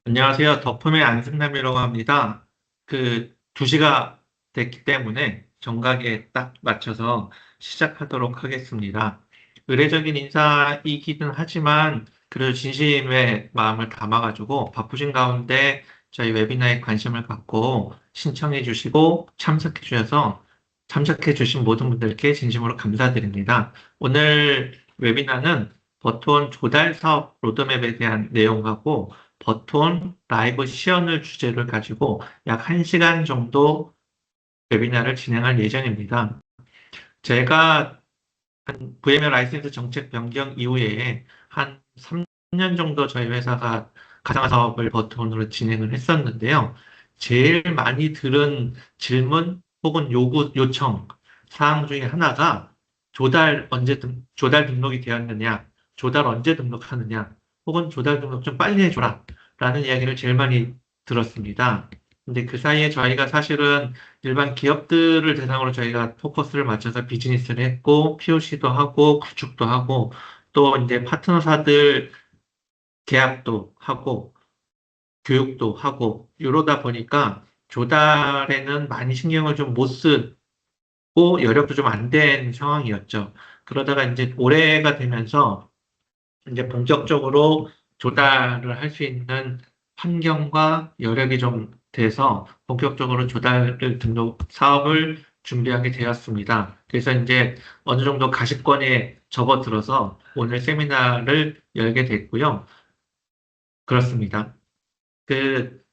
안녕하세요. 덕품의 안승남이라고 합니다. 2시가 됐기 때문에 정각에 딱 맞춰서 시작하도록 하겠습니다. 의례적인 인사이기는 하지만 그래도 진심의 마음을 담아가지고 바쁘신 가운데 저희 웨비나에 관심을 갖고 신청해 주시고 참석해 주신 모든 분들께 진심으로 감사드립니다. 오늘 웨비나는 버톤 조달 사업 로드맵에 대한 내용하고 버톤 라이브 시연을 주제를 가지고 약 1시간 정도 웨비나를 진행할 예정입니다. 제가 VML 라이센스 정책 변경 이후에 한 3년 정도 저희 회사가 가상화 사업을 버톤으로 진행을 했었는데요. 제일 많이 들은 질문 혹은 요청 사항 중에 하나가 조달 등록이 되었느냐, 조달 언제 등록하느냐, 혹은 조달 등록 좀 빨리 해줘라 라는 이야기를 제일 많이 들었습니다. 근데 그 사이에 저희가 사실은 일반 기업들을 대상으로 저희가 포커스를 맞춰서 비즈니스를 했고, POC도 하고, 구축도 하고, 또 이제 파트너사들 계약도 하고, 교육도 하고, 이러다 보니까 조달에는 많이 신경을 좀 못 쓰고, 여력도 좀 안 된 상황이었죠. 그러다가 이제 올해가 되면서 이제 본격적으로 조달을 할 수 있는 환경과 여력이 좀 돼서 본격적으로 조달을 등록 사업을 준비하게 되었습니다. 그래서 이제 어느 정도 가시권에 접어들어서 오늘 세미나를 열게 됐고요. 그렇습니다.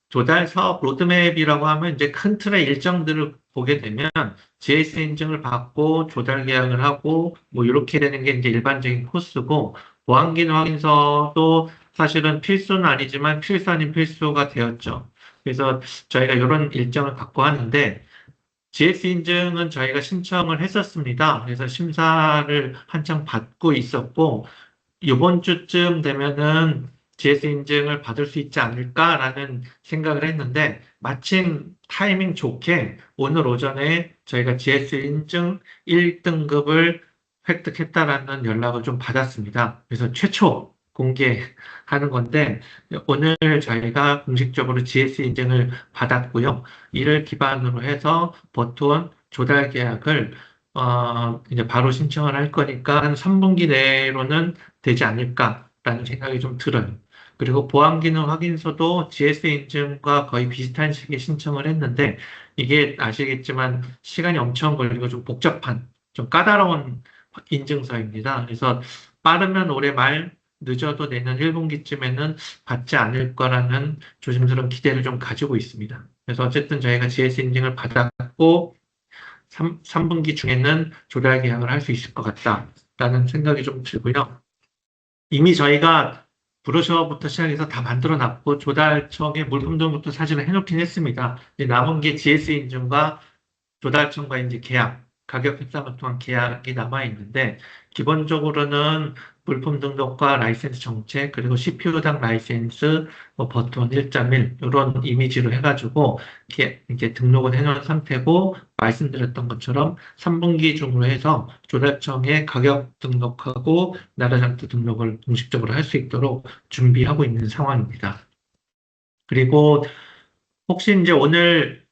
조달 사업 로드맵이라고 하면 이제 큰 틀의 일정들을 보게 되면 GS 인증을 받고 조달 계약을 하고 뭐 이렇게 되는 게 이제 일반적인 코스고 보안기능 확인서도 사실은 필수는 아니지만 필수 아닌 필수가 되었죠. 그래서 저희가 이런 일정을 갖고 하는데 GS 인증은 저희가 신청을 했었습니다. 그래서 심사를 한창 받고 있었고 이번 주쯤 되면은 GS 인증을 받을 수 있지 않을까라는 생각을 했는데 마침 타이밍 좋게 오늘 오전에 저희가 GS 인증 1등급을 획득했다라는 연락을 좀 받았습니다. 그래서 최초 공개하는 건데 오늘 저희가 공식적으로 GS 인증을 받았고요. 이를 기반으로 해서 버튼 조달 계약을 이제 바로 신청을 할 거니까 한 3분기 내로는 되지 않을까라는 생각이 좀 들어요. 그리고 보안기능 확인서도 GS 인증과 거의 비슷한 시기에 신청을 했는데 이게 아시겠지만 시간이 엄청 걸리고 좀 복잡한, 좀 까다로운 인증서입니다. 그래서 빠르면 올해 말, 늦어도 내년 1분기쯤에는 받지 않을 거라는 조심스러운 기대를 좀 가지고 있습니다. 그래서 어쨌든 저희가 GS 인증을 받았고 3분기 중에는 조달 계약을 할 수 있을 것 같다라는 생각이 좀 들고요. 이미 저희가 브로셔부터 시작해서 다 만들어 놨고 조달청에 물품 등록도 사진을 해놓긴 했습니다. 이제 남은 게 GS 인증과 조달청과 이제 계약, 가격 협상을 통한 계약이 남아 있는데 기본적으로는 물품 등록과 라이센스 정책 그리고 CPU당 라이센스 버튼 1.1 이런 이미지로 해가지고 이렇게 등록을 해놓은 상태고 말씀드렸던 것처럼 3분기 중으로 해서 조달청에 가격 등록하고 나라장터 등록을 공식적으로 할 수 있도록 준비하고 있는 상황입니다. 그리고 혹시 이제 오늘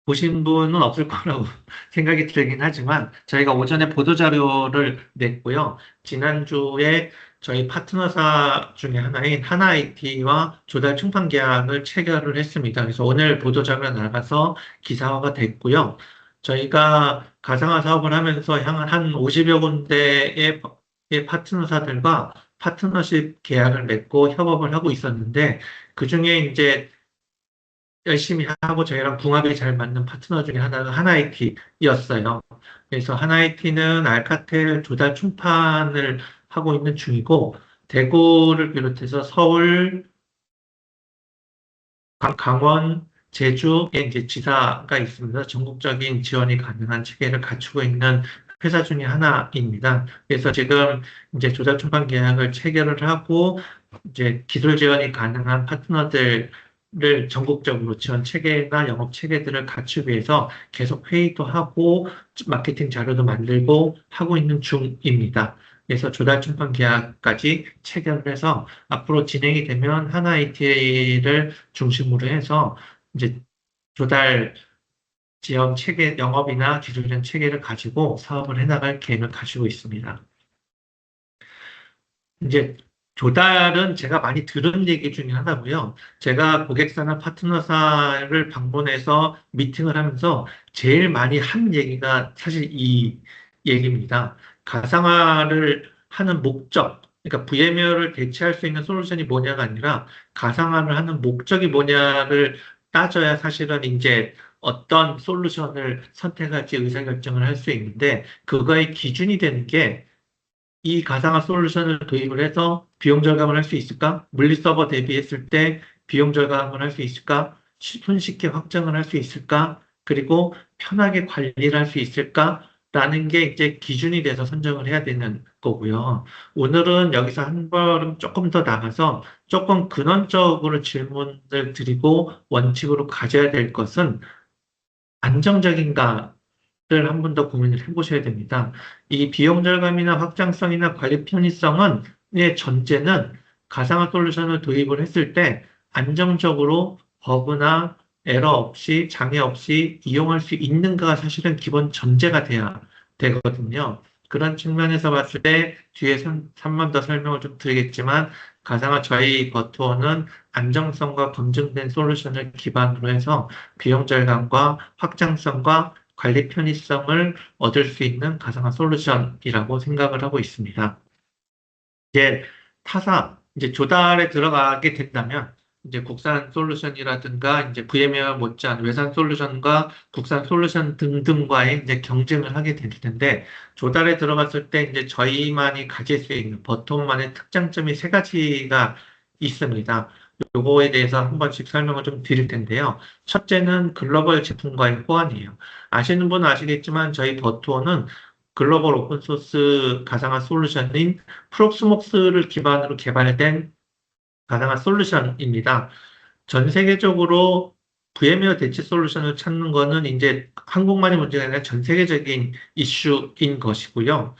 보신 분은 없을 거라고 생각이 들긴 하지만 저희가 오전에 보도자료를 냈고요. 지난주에 저희 파트너사 중에 하나인 하나IT와 조달 충판 계약을 체결을 했습니다. 그래서 오늘 보도자료가 나가서 기사화가 됐고요. 저희가 가상화 사업을 하면서 향한 한 50여 군데의 파트너사들과 파트너십 계약을 맺고 협업을 하고 있었는데 그중에 이제 열심히 하고 저희랑 궁합이 잘 맞는 파트너 중에 하나가 하나이티였어요. 그래서 하나이티는 알카텔 조달 충판을 하고 있는 중이고, 대구를 비롯해서 서울, 강원, 제주에 이제 지사가 있습니다. 전국적인 지원이 가능한 체계를 갖추고 있는 회사 중에 하나입니다. 그래서 지금 이제 조달 충판 계약을 체결을 하고, 이제 기술 지원이 가능한 파트너들을 전국적으로 지원 체계나 영업 체계들을 갖추기 위해서 계속 회의도 하고, 마케팅 자료도 만들고 하고 있는 중입니다. 그래서 조달 충판 계약까지 체결을 해서 앞으로 진행이 되면 하나 IT를 중심으로 해서 이제 조달 지원 체계, 영업이나 기술적 체계를 가지고 사업을 해나갈 계획을 가지고 있습니다. 이제 조달은 제가 많이 들은 얘기 중에 하나고요. 제가 고객사나 파트너사를 방문해서 미팅을 하면서 제일 많이 한 얘기가 사실 이 얘기입니다. 가상화를 하는 목적, 그러니까 VMware를 대체할 수 있는 솔루션이 뭐냐가 아니라 가상화를 하는 목적이 뭐냐를 따져야 사실은 이제 어떤 솔루션을 선택할지 의사결정을 할 수 있는데 그거의 기준이 되는 게 이 가상화 솔루션을 도입을 해서 비용 절감을 할 수 있을까? 물리 서버 대비했을 때 비용 절감을 할 수 있을까? 손쉽게 확정을 할 수 있을까? 그리고 편하게 관리를 할 수 있을까? 라는 게 이제 기준이 돼서 선정을 해야 되는 거고요. 오늘은 여기서 한 걸음 조금 더 나가서 조금 근원적으로 질문을 드리고 원칙으로 가져야 될 것은 안정적인가 를 한 번 더 고민을 해보셔야 됩니다. 이 비용 절감이나 확장성이나 관리 편의성은 의 전제는 가상화 솔루션을 도입을 했을 때 안정적으로 버그나 에러 없이 장애 없이 이용할 수 있는가가 사실은 기본 전제가 돼야 되거든요. 그런 측면에서 봤을 때 뒤에 3번 더 설명을 좀 드리겠지만 가상화 저희 버투어는 안정성과 검증된 솔루션을 기반으로 해서 비용 절감과 확장성과 관리 편의성을 얻을 수 있는 가상화 솔루션이라고 생각을 하고 있습니다. 이제 이제 조달에 들어가게 된다면, 이제 국산 솔루션이라든가, 이제 VMware 못지않은 외산 솔루션과 국산 솔루션 등등과의 이제 경쟁을 하게 될 텐데, 조달에 들어갔을 때 이제 저희만이 가질 수 있는 버텀만의 특장점이 세 가지가 있습니다. 요거에 대해서 한 번씩 설명을 좀 드릴 텐데요. 첫째는 글로벌 제품과의 호환이에요. 아시는 분은 아시겠지만 저희 버투어는 글로벌 오픈소스 가상화 솔루션인 프록스목스를 기반으로 개발된 가상화 솔루션입니다. 전 세계적으로 VMware 대체 솔루션을 찾는 거는 이제 한국만의 문제가 아니라 전 세계적인 이슈인 것이고요.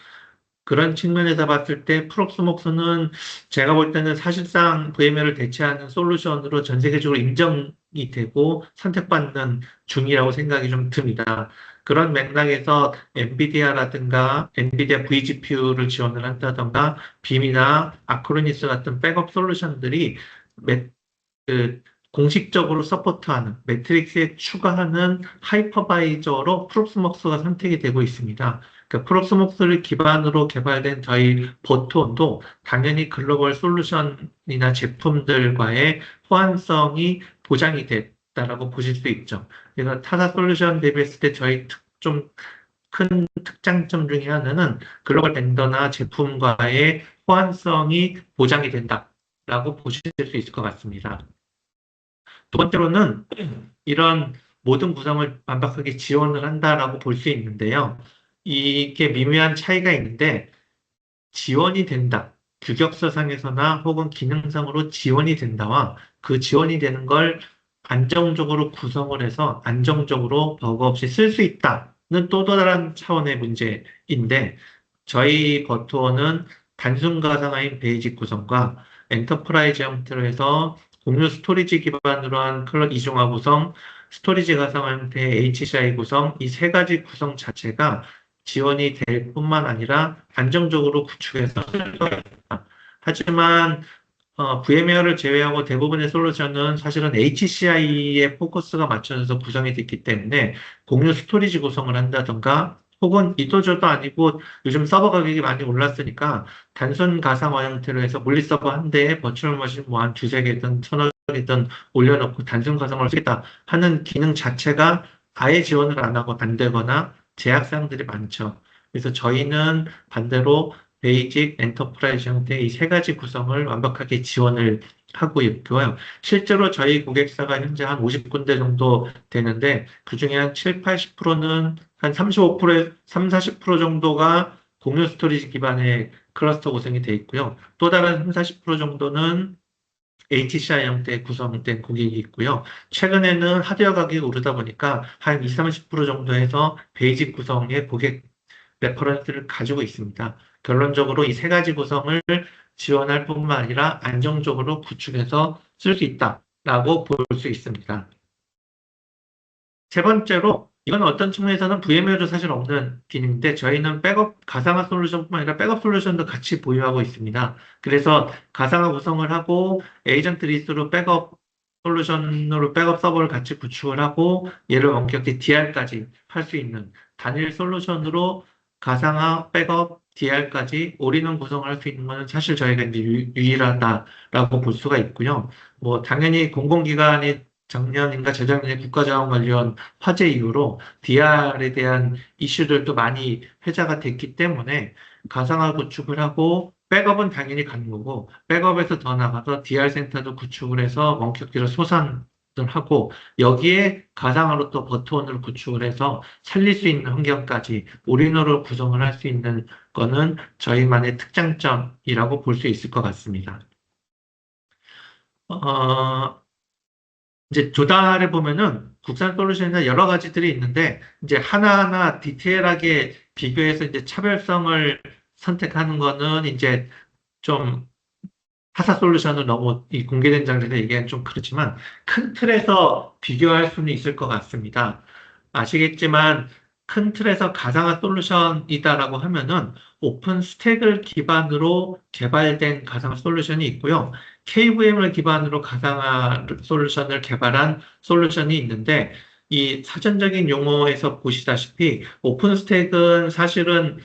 그런 측면에서 봤을 때 프록스목스는 제가 볼 때는 사실상 VMware를 대체하는 솔루션으로 전 세계적으로 인정이 되고 선택받는 중이라고 생각이 좀 듭니다. 그런 맥락에서 엔비디아라든가 엔비디아 vGPU를 지원을 한다던가 빔이나 아크로니스 같은 백업 솔루션들이 그 공식적으로 서포트하는 매트릭스에 추가하는 하이퍼바이저로 프록스목스가 선택이 되고 있습니다. 그 프록스목스를 기반으로 개발된 저희 버톤도 당연히 글로벌 솔루션이나 제품들과의 호환성이 보장이 됐다라고 보실 수 있죠. 그래서 타사 솔루션 대비했을 때 저희 좀 큰 특장점 중에 하나는 글로벌 벤더나 제품과의 호환성이 보장이 된다라고 보실 수 있을 것 같습니다. 두 번째로는 이런 모든 구성을 완벽하게 지원을 한다라고 볼 수 있는데요. 이게 미묘한 차이가 있는데 지원이 된다. 규격서상에서나 혹은 기능상으로 지원이 된다와 그 지원이 되는 걸 안정적으로 구성을 해서 안정적으로 버그 없이 쓸 수 있다는 또 다른 차원의 문제인데 저희 버투어는 단순 가상화인 베이직 구성과 엔터프라이즈 형태로 해서 공유 스토리지 기반으로 한 클럭 이중화 구성, 스토리지 가상화 형태의 HCI 구성, 이 세 가지 구성 자체가 지원이 될 뿐만 아니라 안정적으로 구축해서 쓸 거예요. 하지만 VMware를 제외하고 대부분의 솔루션은 사실은 HCI에 포커스가 맞춰져서 구성이 됐기 때문에 공유 스토리지 구성을 한다던가 혹은 이도저도 아니고 요즘 서버 가격이 많이 올랐으니까 단순 가상화 형태로 해서 물리 서버 한 대에 버추얼 머신 뭐 한 두세 개든 서너 개든 올려놓고 단순 가상화를 쓰겠다 하는 기능 자체가 아예 지원을 안 하고 안 되거나 제약사항들이 많죠. 그래서 저희는 반대로 베이직, 엔터프라이즈 형태 이 세 가지 구성을 완벽하게 지원을 하고 있고요. 실제로 저희 고객사가 현재 한 50군데 정도 되는데 그중에 한 7, 80%는 한 35%, 3, 40% 정도가 공유 스토리지 기반의 클러스터 구성이 돼 있고요. 또 다른 3, 40% 정도는 HCI 형태 구성된 고객이 있고요. 최근에는 하드웨어 가격이 오르다 보니까 한 20, 30% 정도 해서 베이직 구성의 고객 레퍼런스를 가지고 있습니다. 결론적으로 이 세 가지 구성을 지원할 뿐만 아니라 안정적으로 구축해서 쓸 수 있다라고 볼 수 있습니다. 세 번째로, 이건 어떤 측면에서는 VM에도 사실 없는 기능인데, 저희는 백업, 가상화 솔루션뿐만 아니라 백업 솔루션도 같이 보유하고 있습니다. 그래서 가상화 구성을 하고, 에이전트 리스로 백업 솔루션으로 백업 서버를 같이 구축을 하고, 얘를 원격히 DR까지 할 수 있는 단일 솔루션으로 가상화, 백업, DR까지 올인원 구성을 할 수 있는 것은 사실 저희가 이제 유일하다라고 볼 수가 있고요. 뭐, 당연히 공공기관이 작년인가 재작년에 국가자원 관련 화제 이후로 DR에 대한 이슈들도 많이 회자가 됐기 때문에 가상화 구축을 하고 백업은 당연히 가는 거고 백업에서 더 나가서 DR 센터도 구축을 해서 원격기로 소산을 하고 여기에 가상화로 또 버트원을 구축을 해서 살릴 수 있는 환경까지 올인원으로 구성을 할 수 있는 거는 저희만의 특장점이라고 볼 수 있을 것 같습니다. 이제 조달해 보면은 국산 솔루션에 여러 가지들이 있는데 이제 하나하나 디테일하게 비교해서 이제 차별성을 선택하는 거는 이제 좀 타사 솔루션은 너무 이 공개된 장르에서 얘기하기는 좀 그렇지만 큰 틀에서 비교할 수는 있을 것 같습니다. 아시겠지만 큰 틀에서 가상화 솔루션이다라고 하면은 오픈 스택을 기반으로 개발된 가상화 솔루션이 있고요. KVM을 기반으로 가상화 솔루션을 개발한 솔루션이 있는데 이 사전적인 용어에서 보시다시피 오픈 스택은 사실은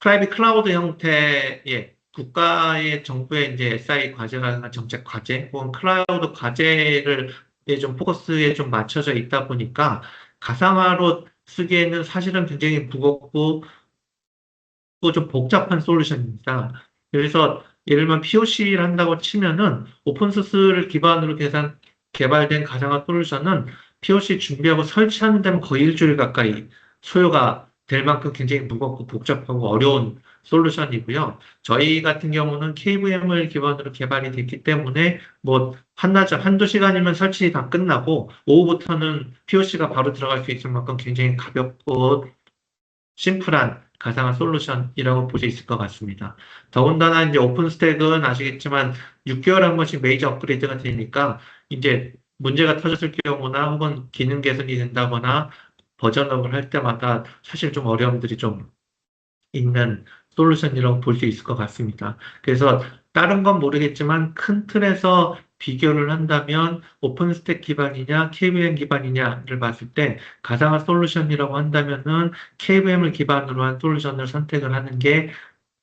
프라이빗 클라우드 형태의 국가의 정부의 이제 SI 과제라든가 정책 과제 혹은 클라우드 과제를 좀 포커스에 좀 맞춰져 있다 보니까 가상화로 쓰기에는 사실은 굉장히 무겁고 또 좀 복잡한 솔루션입니다. 그래서 예를 들면 POC를 한다고 치면은 오픈소스를 기반으로 개발된 가상화 솔루션은 POC 준비하고 설치하는 데는 거의 일주일 가까이 소요가 될 만큼 굉장히 무겁고 복잡하고 어려운 솔루션이고요. 저희 같은 경우는 KVM을 기반으로 개발이 됐기 때문에 뭐 한나절 한두 시간이면 설치 다 끝나고 오후부터는 POC가 바로 들어갈 수 있을 만큼 굉장히 가볍고 심플한 가상화 솔루션이라고 볼 수 있을 것 같습니다. 더군다나 이제 오픈스택은 아시겠지만 6개월에 한 번씩 메이저 업그레이드가 되니까 이제 문제가 터졌을 경우나 혹은 기능 개선이 된다거나 버전업을 할 때마다 사실 좀 어려움들이 좀 있는 솔루션이라고 볼 수 있을 것 같습니다. 그래서 다른 건 모르겠지만 큰 틀에서 비교를 한다면 오픈스택 기반이냐 KVM 기반이냐를 봤을 때 가상화 솔루션이라고 한다면은 KVM을 기반으로 한 솔루션을 선택을 하는 게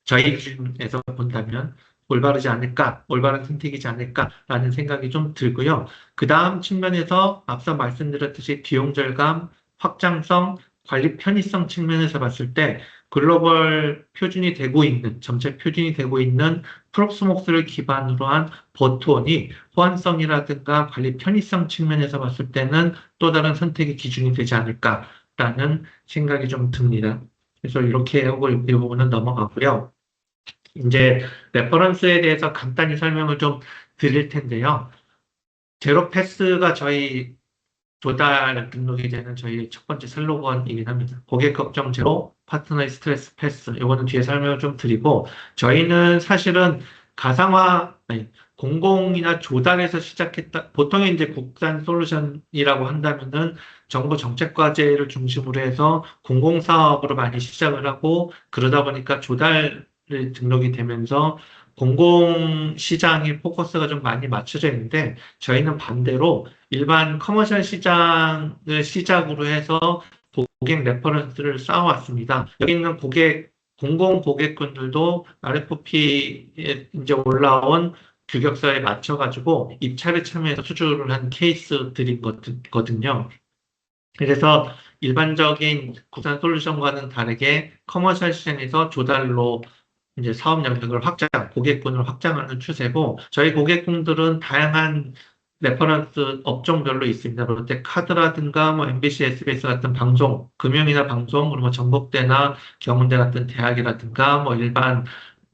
저희 기준에서 본다면 올바르지 않을까, 올바른 선택이지 않을까라는 생각이 좀 들고요. 그 다음 측면에서 앞서 말씀드렸듯이 비용 절감, 확장성, 관리 편의성 측면에서 봤을 때 글로벌 표준이 되고 있는, 정책 표준이 되고 있는 프롭스목스를 기반으로 한 버트원이 호환성이라든가 관리 편의성 측면에서 봤을 때는 또 다른 선택의 기준이 되지 않을까라는 생각이 좀 듭니다. 그래서 이렇게 하고 이 부분은 넘어가고요. 이제 레퍼런스에 대해서 간단히 설명을 좀 드릴 텐데요. 제로 패스가 저희 조달 등록이 되는 저희 첫 번째 슬로건이긴 합니다. 고객 걱정 제로, 파트너의 스트레스 패스. 이거는 뒤에 설명을 좀 드리고, 저희는 사실은 가상화, 아니, 공공이나 조달에서 시작했다. 보통 이제 국산 솔루션이라고 한다면은 정부 정책 과제를 중심으로 해서 공공사업으로 많이 시작을 하고, 그러다 보니까 조달 등록이 되면서 공공시장의 포커스가 좀 많이 맞춰져 있는데, 저희는 반대로 일반 커머셜 시장을 시작으로 해서 고객 레퍼런스를 쌓아왔습니다. 여기 있는 공공 고객군들도 RFP에 이제 올라온 규격서에 맞춰가지고 입찰에 참여해서 수주를 한 케이스들인 거거든요. 그래서 일반적인 국산 솔루션과는 다르게 커머셜 시장에서 조달로 이제 사업 영역을 고객군을 확장하는 추세고, 저희 고객군들은 다양한 레퍼런스 업종별로 있습니다. 롯데 카드라든가 뭐 MBC, SBS 같은 방송, 금융이나 방송, 그리고 뭐 전북대나 경운대 같은 대학이라든가 뭐 일반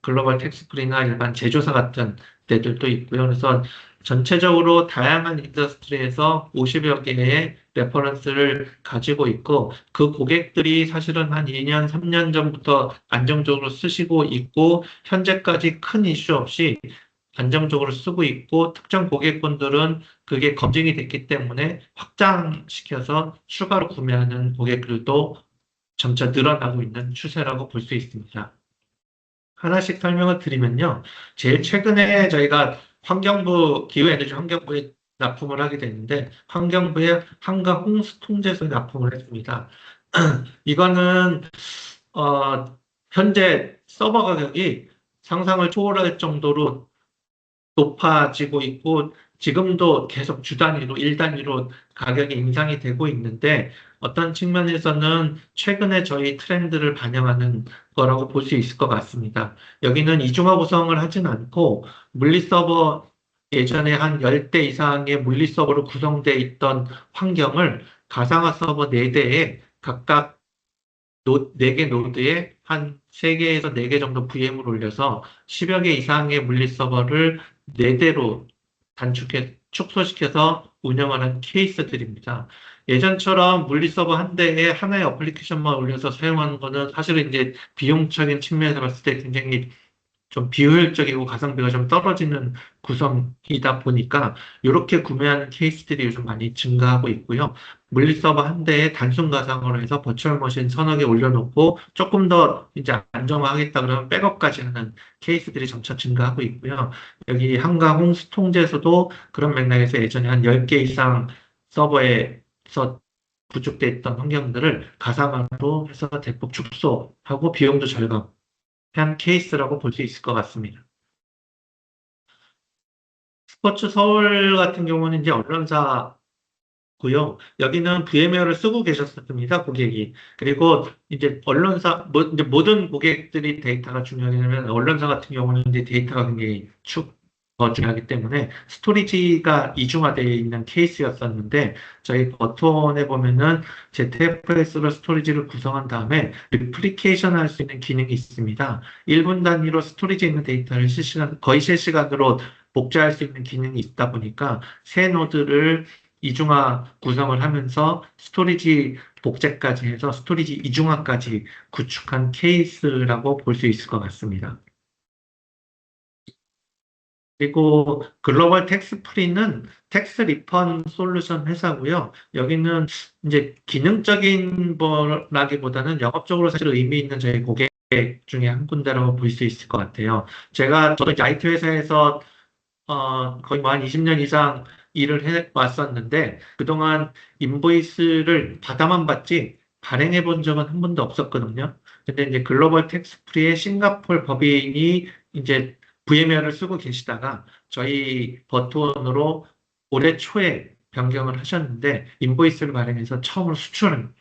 글로벌 텍스프리나 일반 제조사 같은 데들도 있고요. 그래서 전체적으로 다양한 인더스트리에서 50여 개의 레퍼런스를 가지고 있고 그 고객들이 사실은 한 2년, 3년 전부터 안정적으로 쓰시고 있고 현재까지 큰 이슈 없이 안정적으로 쓰고 있고 특정 고객분들은 그게 검증이 됐기 때문에 확장시켜서 추가로 구매하는 고객들도 점차 늘어나고 있는 추세라고 볼 수 있습니다. 하나씩 설명을 드리면요. 제일 최근에 저희가 기후에너지 환경부에 납품을 하게 됐는데, 환경부에 한강 홍수통제소에 납품을 했습니다. 이거는, 현재 서버 가격이 상상을 초월할 정도로 높아지고 있고 지금도 계속 주 단위로 일 단위로 가격이 인상이 되고 있는데 어떤 측면에서는 최근에 저희 트렌드를 반영하는 거라고 볼 수 있을 것 같습니다. 여기는 이중화 구성을 하진 않고 물리 서버 예전에 한 10대 이상의 물리 서버로 구성되어 있던 환경을 가상화 서버 4대에 각각 4개 노드에 한 3개에서 4개 정도 VM을 올려서 10여 개 이상의 물리 서버를 4대로 축소시켜서 운영을 한 케이스들입니다. 예전처럼 물리 서버 한 대에 하나의 어플리케이션만 올려서 사용하는 거는 사실은 이제 비용적인 측면에서 봤을 때 굉장히 좀 비효율적이고 가성비가 좀 떨어지는 구성이다 보니까 이렇게 구매하는 케이스들이 요즘 많이 증가하고 있고요. 물리 서버 한 대에 단순 가상으로 해서 버추얼 머신 서너 개 올려놓고 조금 더 이제 안정화하겠다 그러면 백업까지 하는 케이스들이 점차 증가하고 있고요. 여기 한강 홍수통제에서도 그런 맥락에서 예전에 한 10개 이상 서버에서 구축돼 있던 환경들을 가상화로 해서 대폭 축소하고 비용도 절감 한 케이스라고 볼 수 있을 것 같습니다. 스포츠 서울 같은 경우는 이제 언론사고요. 여기는 VM웨어를 쓰고 계셨습니다, 고객이. 그리고 이제 이제 모든 고객들이 데이터가 중요하냐면 언론사 같은 경우는 이제 데이터가 굉장히 더 중요하기 때문에 스토리지가 이중화되어 있는 케이스였었는데 저희 버튼에 보면은 ZFS로 스토리지를 구성한 다음에 리플리케이션 할 수 있는 기능이 있습니다. 1분 단위로 스토리지에 있는 데이터를 거의 실시간으로 복제할 수 있는 기능이 있다 보니까 새 노드를 이중화 구성을 하면서 스토리지 복제까지 해서 스토리지 이중화까지 구축한 케이스라고 볼 수 있을 것 같습니다. 그리고 글로벌 텍스 프리는 텍스 리펀 솔루션 회사고요. 여기는 이제 기능적인 거라기보다는 영업적으로 사실 의미 있는 저희 고객 중에 한 군데라고 볼 수 있을 것 같아요. 저도 이제 IT 회사에서 거의 뭐 한 20년 이상 일을 해 왔었는데 그동안 인보이스를 받아만 받지 발행해 본 적은 한 번도 없었거든요. 근데 이제 글로벌 텍스 프리의 싱가폴 법인이 이제 VM웨어를 쓰고 계시다가 저희 버튼으로 올해 초에 변경을 하셨는데 인보이스를 발행해서 처음으로 수출한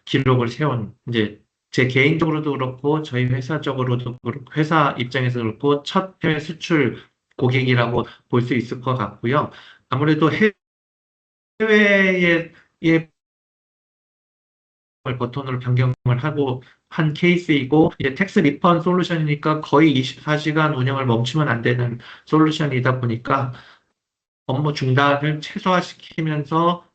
기록을 세운 이제 제 개인적으로도 그렇고 저희 회사적으로도 그렇고 회사 입장에서 그렇고 첫 해외 수출 고객이라고 볼 수 있을 것 같고요. 아무래도 해외에 버튼으로 변경을 하고 한 케이스이고 이제 텍스 리펀 솔루션이니까 거의 24시간 운영을 멈추면 안 되는 솔루션이다 보니까 업무 중단을 최소화시키면서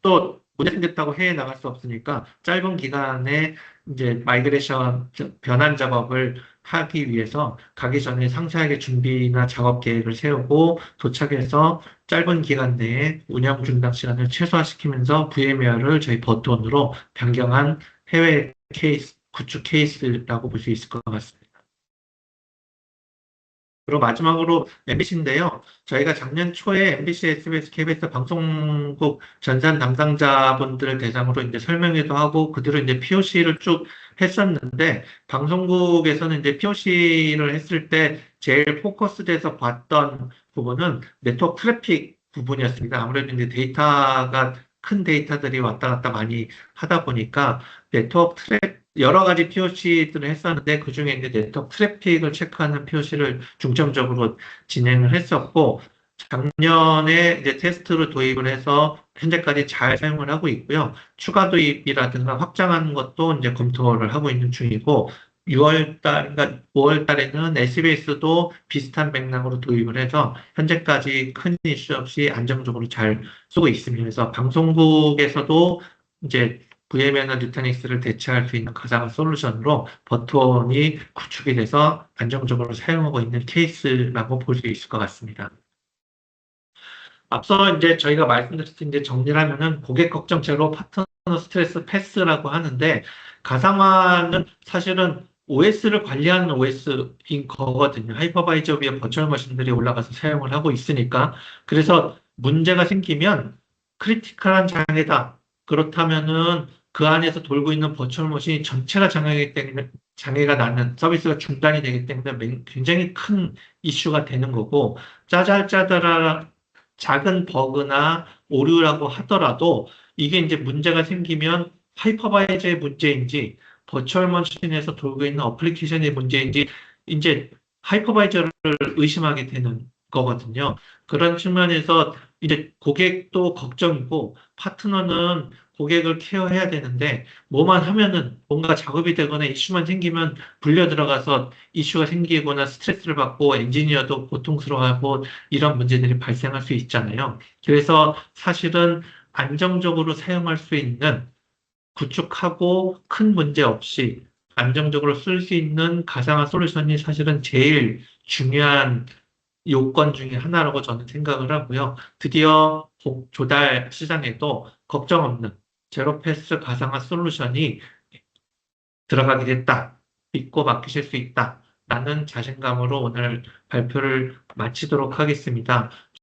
또 문제 생겼다고 해외에 나갈 수 없으니까 짧은 기간에 이제 마이그레이션 변환 작업을 하기 위해서 가기 전에 상세하게 준비나 작업 계획을 세우고 도착해서 짧은 기간 내에 운영 중단 시간을 최소화시키면서 VMware를 저희 버튼으로 변경한 해외 구축 케이스라고 볼 수 있을 것 같습니다. 그리고 마지막으로 MBC인데요. 저희가 작년 초에 MBC, SBS, KBS 방송국 전산 담당자분들 대상으로 이제 설명회도 하고 그대로 이제 POC를 쭉 했었는데 방송국에서는 이제 POC를 했을 때 제일 포커스돼서 봤던 부분은 네트워크 트래픽 부분이었습니다. 아무래도 이제 큰 데이터들이 왔다 갔다 많이 하다 보니까 여러 가지 POC들을 했었는데 그중에 이제 네트워크 트래픽을 체크하는 POC를 중점적으로 진행을 했었고 작년에 이제 테스트를 도입을 해서 현재까지 잘 사용을 하고 있고요. 추가 도입이라든가 확장하는 것도 이제 검토를 하고 있는 중이고 그러니까 5월 달에는 SBS도 비슷한 맥락으로 도입을 해서 현재까지 큰 이슈 없이 안정적으로 잘 쓰고 있습니다. 그래서 방송국에서도 이제 VM이나 누타닉스를 대체할 수 있는 가상화 솔루션으로 버튼이 구축이 돼서 안정적으로 사용하고 있는 케이스라고 볼 수 있을 것 같습니다. 앞서 이제 저희가 말씀드렸듯이 이제 정리를 하면은 고객 걱정 제로 파트너 스트레스 패스라고 하는데 가상화는 사실은 OS를 관리하는 OS인 거거든요. 하이퍼바이저 위에 버추얼 머신들이 올라가서 사용을 하고 있으니까. 그래서 문제가 생기면 크리티컬한 장애다. 그렇다면은 그 안에서 돌고 있는 버추얼 머신이 전체가 장애이기 때문에 장애가 나는 서비스가 중단이 되기 때문에 굉장히 큰 이슈가 되는 거고 짜잘짜잘한 작은 버그나 오류라고 하더라도 이게 이제 문제가 생기면 하이퍼바이저의 문제인지 버추얼 머신에서 돌고 있는 어플리케이션의 문제인지 이제 하이퍼바이저를 의심하게 되는 거거든요. 그런 측면에서 이제 고객도 걱정이고 파트너는 고객을 케어해야 되는데 뭐만 하면은 뭔가 작업이 되거나 이슈만 생기면 불려 들어가서 이슈가 생기거나 스트레스를 받고 엔지니어도 고통스러워하고 이런 문제들이 발생할 수 있잖아요. 그래서 사실은 안정적으로 사용할 수 있는 구축하고 큰 문제 없이 안정적으로 쓸 수 있는 가상화 솔루션이 사실은 제일 중요한 요건 중에 하나라고 저는 생각을 하고요. 드디어 조달 시장에도 걱정 없는 제로 패스 가상화 솔루션이 들어가게 됐다. 믿고 맡기실 수 있다. 라는 자신감으로 오늘 발표를 마치도록 하겠습니다.